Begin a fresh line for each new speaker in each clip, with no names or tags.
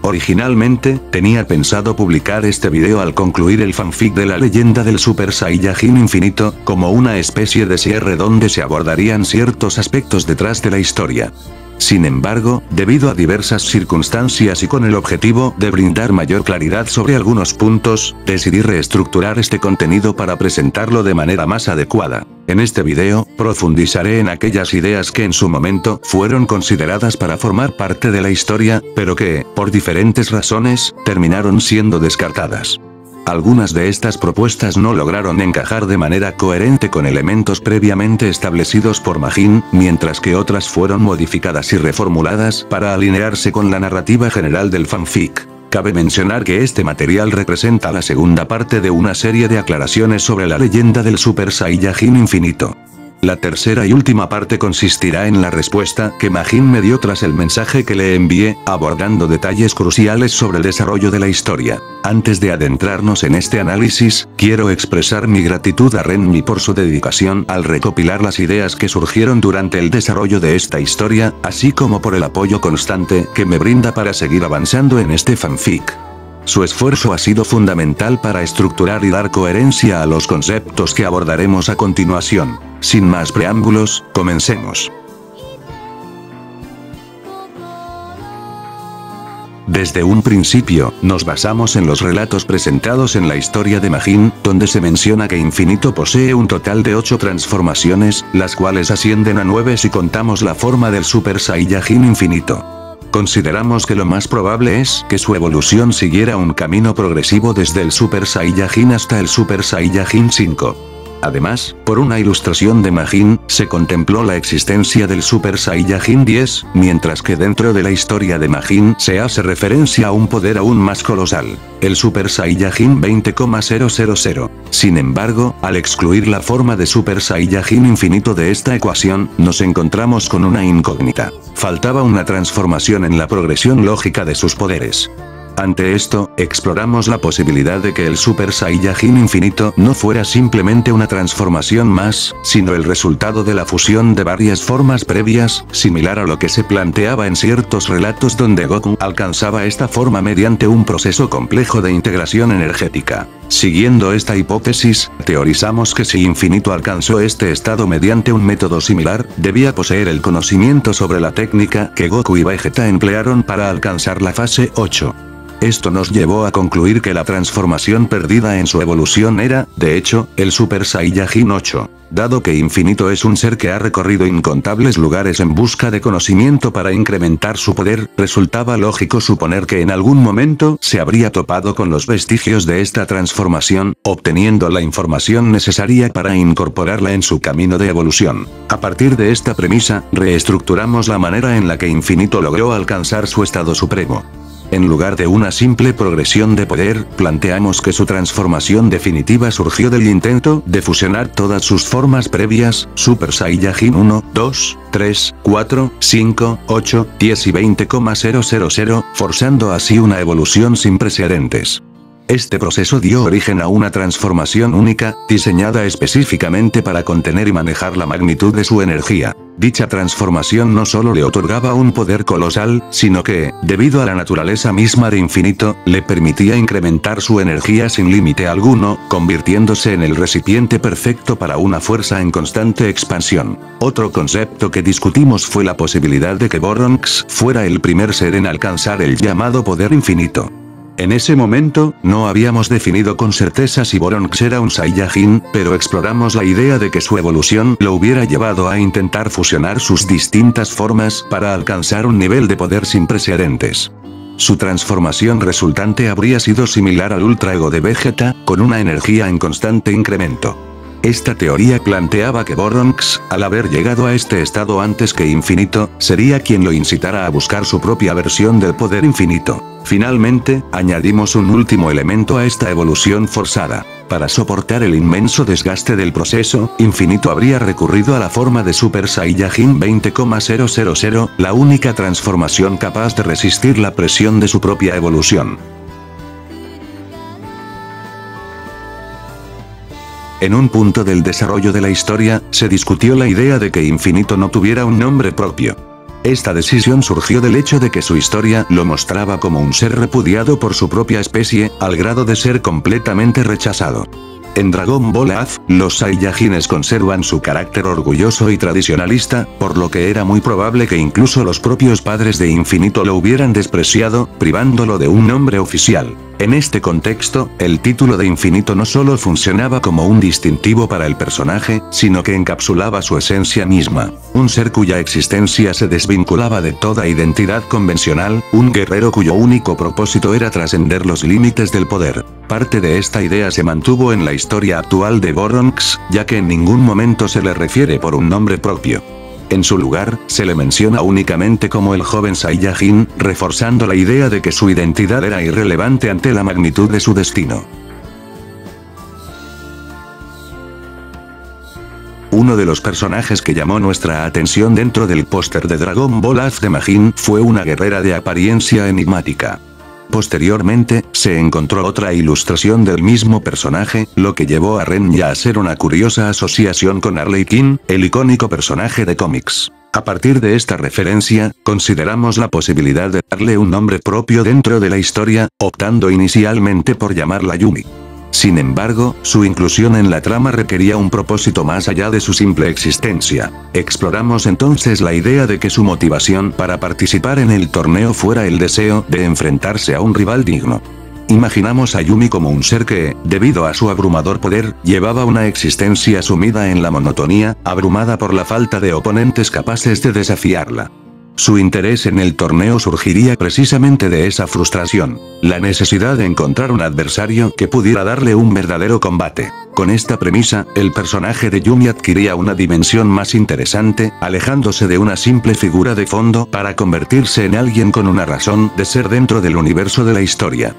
Originalmente, tenía pensado publicar este video al concluir el fanfic de la leyenda del Super Saiyajin infinito, como una especie de cierre donde se abordarían ciertos aspectos detrás de la historia. Sin embargo, debido a diversas circunstancias y con el objetivo de brindar mayor claridad sobre algunos puntos, decidí reestructurar este contenido para presentarlo de manera más adecuada. En este video, profundizaré en aquellas ideas que en su momento fueron consideradas para formar parte de la historia, pero que, por diferentes razones, terminaron siendo descartadas. Algunas de estas propuestas no lograron encajar de manera coherente con elementos previamente establecidos por Majin, mientras que otras fueron modificadas y reformuladas para alinearse con la narrativa general del fanfic. Cabe mencionar que este material representa la segunda parte de una serie de aclaraciones sobre la leyenda del Super Saiyajin infinito. La tercera y última parte consistirá en la respuesta que Majin me dio tras el mensaje que le envié, abordando detalles cruciales sobre el desarrollo de la historia. Antes de adentrarnos en este análisis, quiero expresar mi gratitud a Renmi por su dedicación al recopilar las ideas que surgieron durante el desarrollo de esta historia, así como por el apoyo constante que me brinda para seguir avanzando en este fanfic. Su esfuerzo ha sido fundamental para estructurar y dar coherencia a los conceptos que abordaremos a continuación. Sin más preámbulos, comencemos. Desde un principio, nos basamos en los relatos presentados en la historia de Majin, donde se menciona que Infinito posee un total de 8 transformaciones, las cuales ascienden a 9 si contamos la forma del Super Saiyajin infinito. Consideramos que lo más probable es que su evolución siguiera un camino progresivo desde el Super Saiyajin hasta el Super Saiyajin 5. Además, por una ilustración de Majin, se contempló la existencia del Super Saiyajin 10, mientras que dentro de la historia de Majin se hace referencia a un poder aún más colosal, el Super Saiyajin 20,000. Sin embargo, al excluir la forma de Super Saiyajin infinito de esta ecuación, nos encontramos con una incógnita. Faltaba una transformación en la progresión lógica de sus poderes. Ante esto, exploramos la posibilidad de que el Super Saiyajin infinito no fuera simplemente una transformación más, sino el resultado de la fusión de varias formas previas, similar a lo que se planteaba en ciertos relatos donde Goku alcanzaba esta forma mediante un proceso complejo de integración energética. Siguiendo esta hipótesis, teorizamos que si Infinito alcanzó este estado mediante un método similar, debía poseer el conocimiento sobre la técnica que Goku y Vegeta emplearon para alcanzar la fase 8. Esto nos llevó a concluir que la transformación perdida en su evolución era, de hecho, el Super Saiyajin 8. Dado que Infinito es un ser que ha recorrido incontables lugares en busca de conocimiento para incrementar su poder, resultaba lógico suponer que en algún momento se habría topado con los vestigios de esta transformación, obteniendo la información necesaria para incorporarla en su camino de evolución. A partir de esta premisa, reestructuramos la manera en la que Infinito logró alcanzar su estado supremo. En lugar de una simple progresión de poder, planteamos que su transformación definitiva surgió del intento de fusionar todas sus formas previas, Super Saiyajin 1, 2, 3, 4, 5, 8, 10 y 20,000, forzando así una evolución sin precedentes. Este proceso dio origen a una transformación única, diseñada específicamente para contener y manejar la magnitud de su energía. Dicha transformación no solo le otorgaba un poder colosal, sino que, debido a la naturaleza misma de Infinito, le permitía incrementar su energía sin límite alguno, convirtiéndose en el recipiente perfecto para una fuerza en constante expansión. Otro concepto que discutimos fue la posibilidad de que Boronx fuera el primer ser en alcanzar el llamado poder infinito. En ese momento, no habíamos definido con certeza si Boronx era un Saiyajin, pero exploramos la idea de que su evolución lo hubiera llevado a intentar fusionar sus distintas formas para alcanzar un nivel de poder sin precedentes. Su transformación resultante habría sido similar al Ultra Ego de Vegeta, con una energía en constante incremento. Esta teoría planteaba que Boronx, al haber llegado a este estado antes que Infinito, sería quien lo incitara a buscar su propia versión del poder infinito. Finalmente, añadimos un último elemento a esta evolución forzada. Para soportar el inmenso desgaste del proceso, Infinito habría recurrido a la forma de Super Saiyajin 20,000, la única transformación capaz de resistir la presión de su propia evolución. En un punto del desarrollo de la historia, se discutió la idea de que Infinito no tuviera un nombre propio. Esta decisión surgió del hecho de que su historia lo mostraba como un ser repudiado por su propia especie, al grado de ser completamente rechazado. En Dragon Ball AZ, los Saiyajines conservan su carácter orgulloso y tradicionalista, por lo que era muy probable que incluso los propios padres de Infinito lo hubieran despreciado, privándolo de un nombre oficial. En este contexto, el título de Infinito no solo funcionaba como un distintivo para el personaje, sino que encapsulaba su esencia misma. Un ser cuya existencia se desvinculaba de toda identidad convencional, un guerrero cuyo único propósito era trascender los límites del poder. Parte de esta idea se mantuvo en la historia actual de Goronks, ya que en ningún momento se le refiere por un nombre propio. En su lugar, se le menciona únicamente como el joven Saiyajin, reforzando la idea de que su identidad era irrelevante ante la magnitud de su destino. Uno de los personajes que llamó nuestra atención dentro del póster de Dragon Ball AZ de Majin fue una guerrera de apariencia enigmática. Posteriormente, se encontró otra ilustración del mismo personaje, lo que llevó a Renya a hacer una curiosa asociación con Harley Quinn, el icónico personaje de cómics. A partir de esta referencia, consideramos la posibilidad de darle un nombre propio dentro de la historia, optando inicialmente por llamarla Yumi. Sin embargo, su inclusión en la trama requería un propósito más allá de su simple existencia. Exploramos entonces la idea de que su motivación para participar en el torneo fuera el deseo de enfrentarse a un rival digno. Imaginamos a Yumi como un ser que, debido a su abrumador poder, llevaba una existencia sumida en la monotonía, abrumada por la falta de oponentes capaces de desafiarla. Su interés en el torneo surgiría precisamente de esa frustración, la necesidad de encontrar un adversario que pudiera darle un verdadero combate. Con esta premisa, el personaje de Yumi adquiría una dimensión más interesante, alejándose de una simple figura de fondo para convertirse en alguien con una razón de ser dentro del universo de la historia.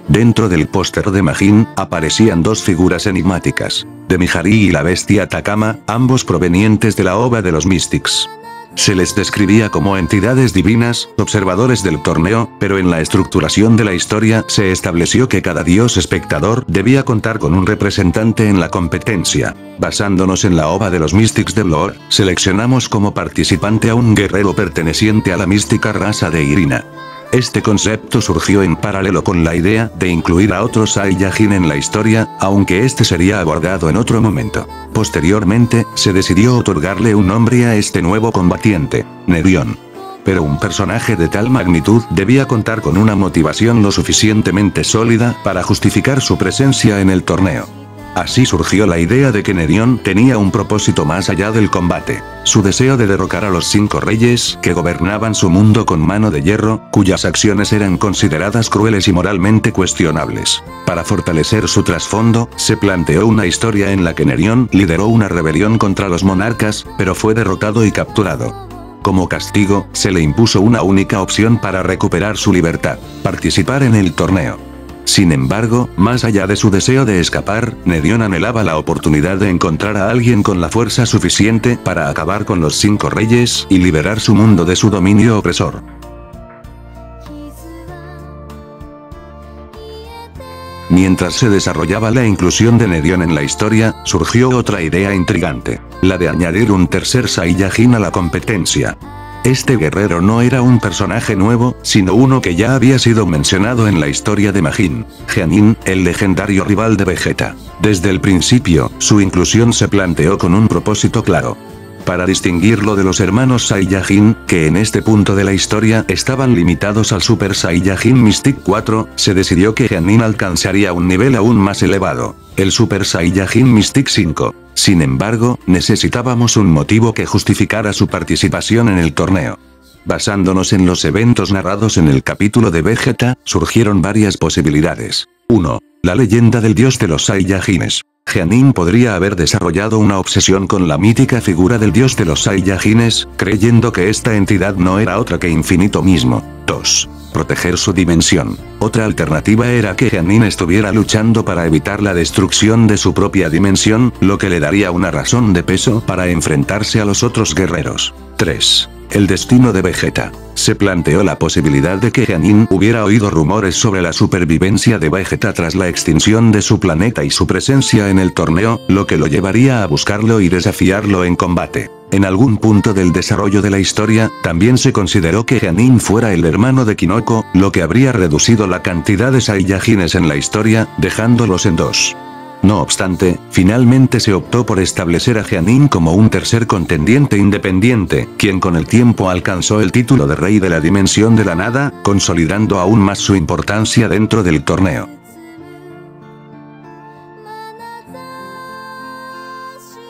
Dentro del póster de Majin, aparecían dos figuras enigmáticas, Demihari y la bestia Takama, ambos provenientes de la ova de los Mystics. Se les describía como entidades divinas, observadores del torneo, pero en la estructuración de la historia se estableció que cada dios espectador debía contar con un representante en la competencia. Basándonos en la ova de los Mystics de lore, seleccionamos como participante a un guerrero perteneciente a la mística raza de Irina. Este concepto surgió en paralelo con la idea de incluir a otros Saiyajin en la historia, aunque este sería abordado en otro momento. Posteriormente, se decidió otorgarle un nombre a este nuevo combatiente, Nerion. Pero un personaje de tal magnitud debía contar con una motivación lo suficientemente sólida para justificar su presencia en el torneo. Así surgió la idea de que Nerion tenía un propósito más allá del combate, su deseo de derrocar a los 5 reyes que gobernaban su mundo con mano de hierro, cuyas acciones eran consideradas crueles y moralmente cuestionables. Para fortalecer su trasfondo, se planteó una historia en la que Nerion lideró una rebelión contra los monarcas, pero fue derrotado y capturado. Como castigo, se le impuso una única opción para recuperar su libertad: participar en el torneo. Sin embargo, más allá de su deseo de escapar, Nerion anhelaba la oportunidad de encontrar a alguien con la fuerza suficiente para acabar con los 5 reyes y liberar su mundo de su dominio opresor. Mientras se desarrollaba la inclusión de Nerion en la historia, surgió otra idea intrigante, la de añadir un tercer Saiyajin a la competencia. Este guerrero no era un personaje nuevo, sino uno que ya había sido mencionado en la historia de Majin, Geanin, el legendario rival de Vegeta. Desde el principio, su inclusión se planteó con un propósito claro. Para distinguirlo de los hermanos Saiyajin, que en este punto de la historia estaban limitados al Super Saiyajin Mystic 4, se decidió que Geanin alcanzaría un nivel aún más elevado, el Super Saiyajin Mystic 5. Sin embargo, necesitábamos un motivo que justificara su participación en el torneo. Basándonos en los eventos narrados en el capítulo de Vegeta, surgieron varias posibilidades. 1. La leyenda del dios de los Saiyajines. Geanin podría haber desarrollado una obsesión con la mítica figura del dios de los Saiyajines, creyendo que esta entidad no era otra que Infinito mismo. 2. Proteger su dimensión. Otra alternativa era que Geanin estuviera luchando para evitar la destrucción de su propia dimensión, lo que le daría una razón de peso para enfrentarse a los otros guerreros. 3. El destino de Vegeta. Se planteó la posibilidad de que Genin hubiera oído rumores sobre la supervivencia de Vegeta tras la extinción de su planeta y su presencia en el torneo, lo que lo llevaría a buscarlo y desafiarlo en combate. En algún punto del desarrollo de la historia, también se consideró que Genin fuera el hermano de Kinoko, lo que habría reducido la cantidad de Saiyajines en la historia, dejándolos en 2. No obstante, finalmente se optó por establecer a Genin como un tercer contendiente independiente, quien con el tiempo alcanzó el título de Rey de la Dimensión de la Nada, consolidando aún más su importancia dentro del torneo.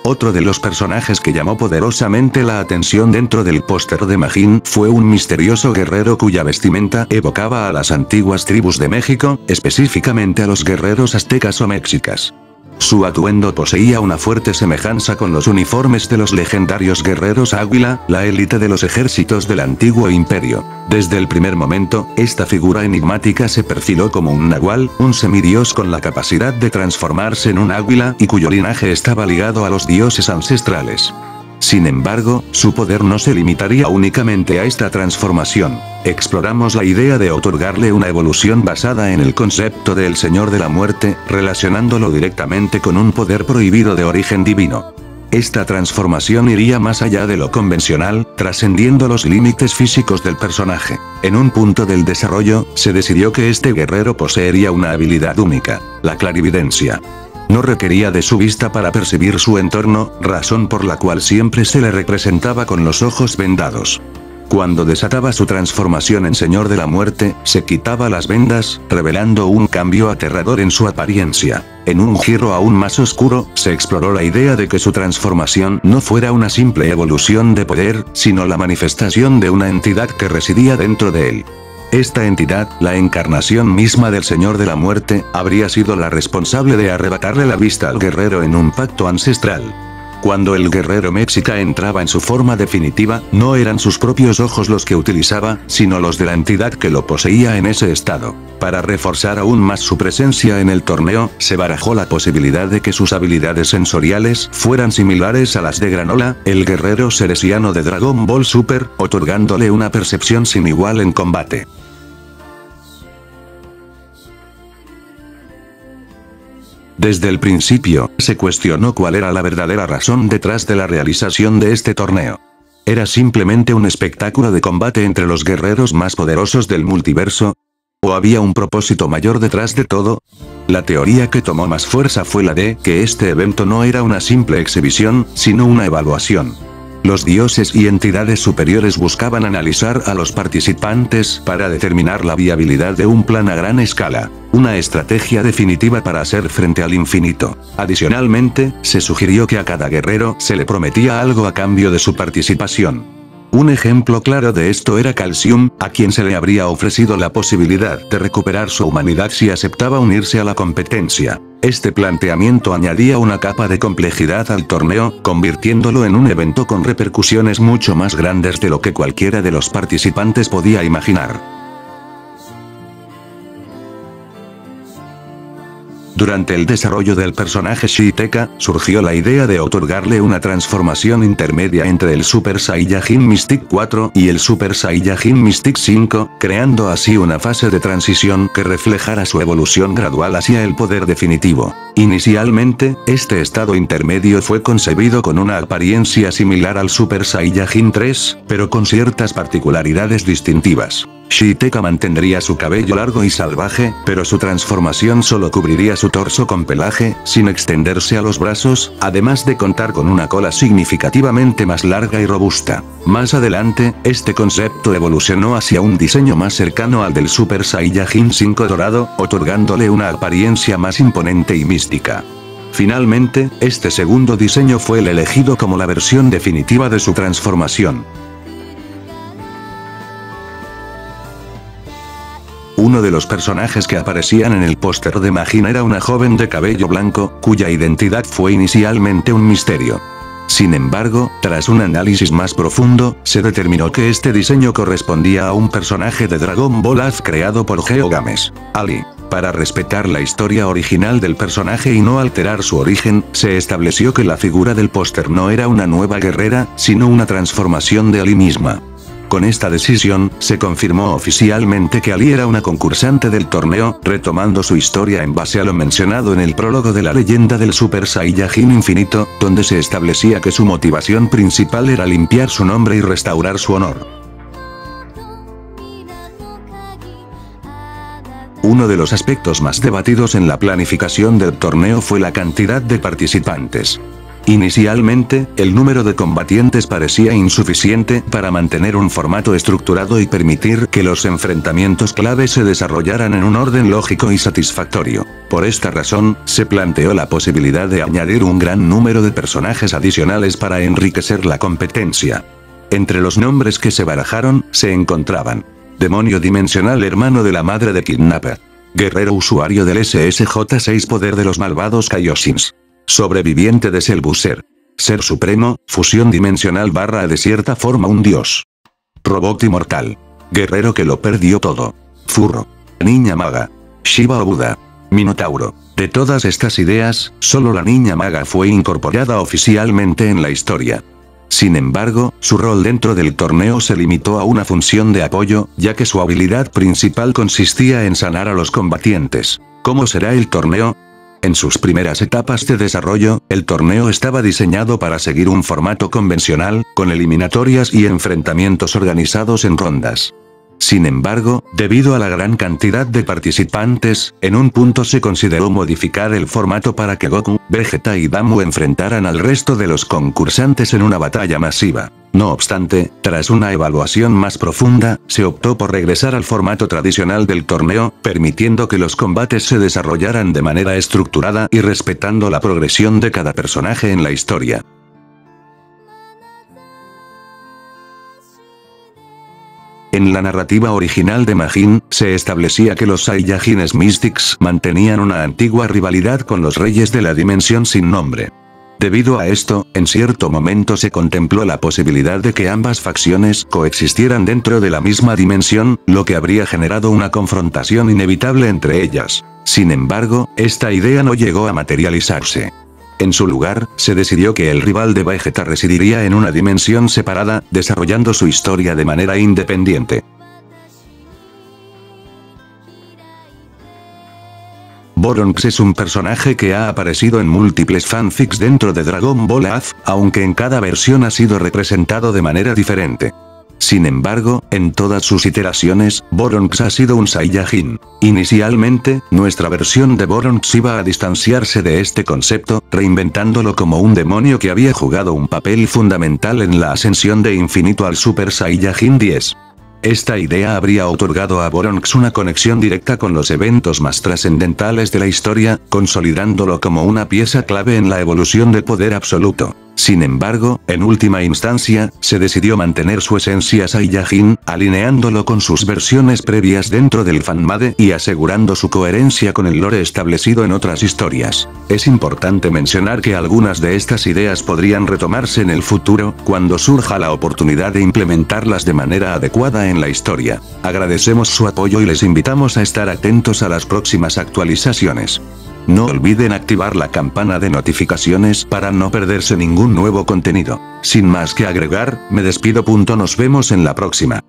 Otro de los personajes que llamó poderosamente la atención dentro del póster de Majin fue un misterioso guerrero cuya vestimenta evocaba a las antiguas tribus de México, específicamente a los guerreros aztecas o mexicas. Su atuendo poseía una fuerte semejanza con los uniformes de los legendarios guerreros Águila, la élite de los ejércitos del antiguo imperio. Desde el primer momento, esta figura enigmática se perfiló como un nahual, un semidios con la capacidad de transformarse en un águila y cuyo linaje estaba ligado a los dioses ancestrales. Sin embargo, su poder no se limitaría únicamente a esta transformación. Exploramos la idea de otorgarle una evolución basada en el concepto del Señor de la Muerte, relacionándolo directamente con un poder prohibido de origen divino. Esta transformación iría más allá de lo convencional, trascendiendo los límites físicos del personaje. En un punto del desarrollo, se decidió que este guerrero poseería una habilidad única, la clarividencia. No requería de su vista para percibir su entorno, razón por la cual siempre se le representaba con los ojos vendados. Cuando desataba su transformación en Señor de la Muerte, se quitaba las vendas, revelando un cambio aterrador en su apariencia. En un giro aún más oscuro, se exploró la idea de que su transformación no fuera una simple evolución de poder, sino la manifestación de una entidad que residía dentro de él. Esta entidad, la encarnación misma del Señor de la Muerte, habría sido la responsable de arrebatarle la vista al guerrero en un pacto ancestral. Cuando el guerrero mexica entraba en su forma definitiva, no eran sus propios ojos los que utilizaba, sino los de la entidad que lo poseía en ese estado. Para reforzar aún más su presencia en el torneo, se barajó la posibilidad de que sus habilidades sensoriales fueran similares a las de Granola, el guerrero ceresiano de Dragon Ball Super, otorgándole una percepción sin igual en combate. Desde el principio, se cuestionó cuál era la verdadera razón detrás de la realización de este torneo. ¿Era simplemente un espectáculo de combate entre los guerreros más poderosos del multiverso? ¿O había un propósito mayor detrás de todo? La teoría que tomó más fuerza fue la de que este evento no era una simple exhibición, sino una evaluación. Los dioses y entidades superiores buscaban analizar a los participantes para determinar la viabilidad de un plan a gran escala, una estrategia definitiva para hacer frente al infinito. Adicionalmente, se sugirió que a cada guerrero se le prometía algo a cambio de su participación. Un ejemplo claro de esto era Calcium, a quien se le habría ofrecido la posibilidad de recuperar su humanidad si aceptaba unirse a la competencia. Este planteamiento añadía una capa de complejidad al torneo, convirtiéndolo en un evento con repercusiones mucho más grandes de lo que cualquiera de los participantes podía imaginar. Durante el desarrollo del personaje Shiteka, surgió la idea de otorgarle una transformación intermedia entre el Super Saiyajin Mystic 4 y el Super Saiyajin Mystic 5, creando así una fase de transición que reflejara su evolución gradual hacia el poder definitivo. Inicialmente, este estado intermedio fue concebido con una apariencia similar al Super Saiyajin 3, pero con ciertas particularidades distintivas. Shiteka mantendría su cabello largo y salvaje, pero su transformación solo cubriría su torso con pelaje, sin extenderse a los brazos, además de contar con una cola significativamente más larga y robusta. Más adelante, este concepto evolucionó hacia un diseño más cercano al del Super Saiyajin 5 dorado, otorgándole una apariencia más imponente y mística. Finalmente, este segundo diseño fue el elegido como la versión definitiva de su transformación. Uno de los personajes que aparecían en el póster de Majin era una joven de cabello blanco, cuya identidad fue inicialmente un misterio. Sin embargo, tras un análisis más profundo, se determinó que este diseño correspondía a un personaje de Dragon Ball Z creado por Geo Games, Ali. Para respetar la historia original del personaje y no alterar su origen, se estableció que la figura del póster no era una nueva guerrera, sino una transformación de Ali misma. Con esta decisión, se confirmó oficialmente que Ali era una concursante del torneo, retomando su historia en base a lo mencionado en el prólogo de la leyenda del Super Saiyajin Infinito, donde se establecía que su motivación principal era limpiar su nombre y restaurar su honor. Uno de los aspectos más debatidos en la planificación del torneo fue la cantidad de participantes. Inicialmente, el número de combatientes parecía insuficiente para mantener un formato estructurado y permitir que los enfrentamientos clave se desarrollaran en un orden lógico y satisfactorio. Por esta razón, se planteó la posibilidad de añadir un gran número de personajes adicionales para enriquecer la competencia. Entre los nombres que se barajaron, se encontraban: Demonio Dimensional, hermano de la madre de Kidnapper; Guerrero usuario del SSJ-6, poder de los malvados Kaioshins; Sobreviviente de Cellbuzzer; Ser Supremo, fusión dimensional / de cierta forma un dios; Robot inmortal; Guerrero que lo perdió todo; Furro; Niña maga; Shiva o Buda; Minotauro. De todas estas ideas, solo la Niña maga fue incorporada oficialmente en la historia. Sin embargo, su rol dentro del torneo se limitó a una función de apoyo, ya que su habilidad principal consistía en sanar a los combatientes. ¿Cómo será el torneo? En sus primeras etapas de desarrollo, el torneo estaba diseñado para seguir un formato convencional, con eliminatorias y enfrentamientos organizados en rondas. Sin embargo, debido a la gran cantidad de participantes, en un punto se consideró modificar el formato para que Goku, Vegeta y Damu enfrentaran al resto de los concursantes en una batalla masiva. No obstante, tras una evaluación más profunda, se optó por regresar al formato tradicional del torneo, permitiendo que los combates se desarrollaran de manera estructurada y respetando la progresión de cada personaje en la historia. En la narrativa original de Majin, se establecía que los Saiyajines Mystics mantenían una antigua rivalidad con los reyes de la dimensión sin nombre. Debido a esto, en cierto momento se contempló la posibilidad de que ambas facciones coexistieran dentro de la misma dimensión, lo que habría generado una confrontación inevitable entre ellas. Sin embargo, esta idea no llegó a materializarse. En su lugar, se decidió que el rival de Vegeta residiría en una dimensión separada, desarrollando su historia de manera independiente. Boronx es un personaje que ha aparecido en múltiples fanfics dentro de Dragon Ball AZ, aunque en cada versión ha sido representado de manera diferente. Sin embargo, en todas sus iteraciones, Boronx ha sido un Saiyajin. Inicialmente, nuestra versión de Boronx iba a distanciarse de este concepto, reinventándolo como un demonio que había jugado un papel fundamental en la ascensión de Infinito al Super Saiyajin 10. Esta idea habría otorgado a Boronx una conexión directa con los eventos más trascendentales de la historia, consolidándolo como una pieza clave en la evolución del poder absoluto. Sin embargo, en última instancia, se decidió mantener su esencia Saiyajin, alineándolo con sus versiones previas dentro del fanmade y asegurando su coherencia con el lore establecido en otras historias. Es importante mencionar que algunas de estas ideas podrían retomarse en el futuro, cuando surja la oportunidad de implementarlas de manera adecuada en la historia. Agradecemos su apoyo y les invitamos a estar atentos a las próximas actualizaciones. No olviden activar la campana de notificaciones para no perderse ningún nuevo contenido. Sin más que agregar, me despido. Nos vemos en la próxima.